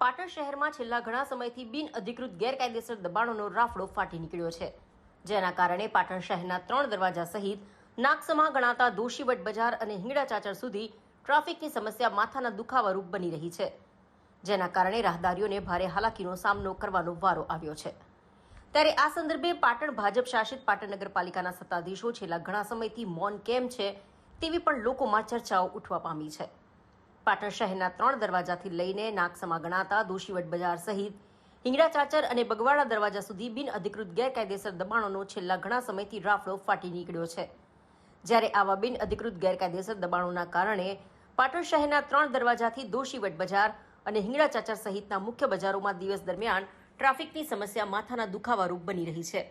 પાટણ શહેરમાં છેલ્લા ઘણા સમયથી બિન અધિકૃત ગેરકાયદેસર દબાણોનો રાફડો ફાટી નીકળ્યો છે, જેના કારણે પાટણ શહેરના 3 દરવાજા સહિત નાગસમા ગણાતા દોશીવટ બજાર અને હિંગડા ચાચર સુધી ટ્રાફિકની સમસ્યા માથાના દુખાવારૂપ બની રહી છે, જેના કારણે રાહદારીઓને ભારે હાલાકીનો સામનો કરવાનો વારો આવ્યો છે। ત્યારે આ સંદર્ભે પાટણ ભાજપ શાસિત પાટણ નગરપાલિકાના સત્તાધીશો છેલ્લા ઘણા સમયથી મૌન કેમ છે તેવી પણ લોકોમાં ચર્ચાઓ ઉઠવા પામી છે। પાટણ શહેરના 3 દરવાજાથી લઈને નાગસમા ગણાતા દોશીવટ બજાર સહિત હિંગડા ચાચર અને બગવાડા દરવાજા સુધી બિન અધિકૃત ગેરકાયદેસર દબાણોનો છેલ્લા ઘણા સમયથી રાફડો ફાટી નીકળ્યો છે। જ્યારે આવા બિન અધિકૃત ગેરકાયદેસર દબાણોના કારણે પાટણ શહેરના 3 દરવાજાથી દોશીવટ બજાર અને હિંગડા ચાચર સહિતના મુખ્ય બજારોમાં દિવસ દરમિયાન ટ્રાફિકની સમસ્યા માથાના દુખાવારૂપ બની રહી છે।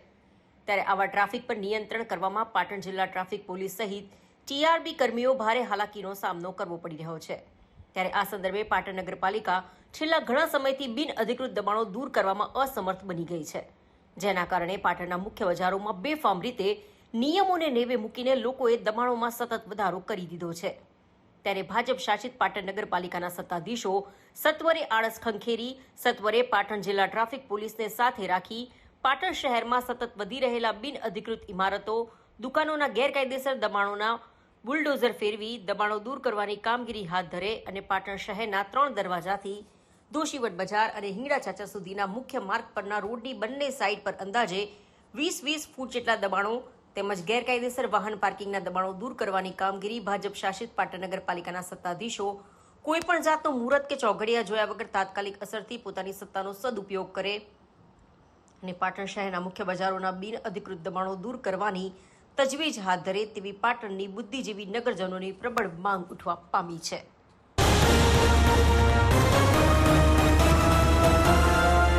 ત્યારે આવા ટ્રાફિક પર નિયંત્રણ કરવામાં પાટણ જિલ્લા ટ્રાફિક પોલીસ સહિત ટીઆરબી કર્મીઓ ભારે હાલાકીનો સામનો કરવો પડી રહ્યો છે। ત્યારે આ સંદર્ભે પાટણ નગરપાલિકા છેલ્લા ઘણા સમયથી બિન અધિકૃત દબાણો દૂર કરવામાં અસમર્થ બની ગઈ છે, જેના કારણે પાટણના મુખ્ય બજારોમાં બેફામ રીતે નિયમોને નેવે મૂકીને લોકોએ દબાણોમાં સતત વધારો કરી દીધો છે। ત્યારે ભાજપ શાસિત પાટણ નગરપાલિકાના સત્તાધીશો સત્વરે આળસ ખંખેરી સત્વરે પાટણ જિલ્લા ટ્રાફિક પોલીસને સાથે રાખી પાટણ શહેરમાં સતત વધી રહેલા બિન અધિકૃત ઇમારતો, દુકાનોના ગેરકાયદેસર દબાણોના બુલડોઝર ફેરવી દબાણો દૂર કરવાની કામગીરી હાથ ધરે અને પાટણ શહેરના 3 દરવાજાથી દોશીવટ બજાર અને હિંગડા ચાચર સુધીના મુખ્ય માર્ગ પરના રોડની બંને સાઇડ પર અંદાજે 20 ફૂટ જેટલા દબાણો તેમજ ગેરકાયદેસર વાહન પાર્કિંગના દબાણો દૂર કરવાની કામગીરી ભાજપ શાસિત પાટણ નગરપાલિકાના સત્તાધીશો કોઈપણ જાતનો મુહૂર્ત કે ચોઘડિયા જોયા વગર તાત્કાલિક અસરથી પોતાની સત્તાનો સદુપયોગ કરે અને પાટણ શહેરના મુખ્ય બજારોના બિન અધિકૃત દબાણો દૂર કરવાની તજવીજ હાથ ધરે તેવી પાટણની બુદ્ધિજીવી નગરજનોની પ્રબળ માંગ ઉઠવા પામી છે।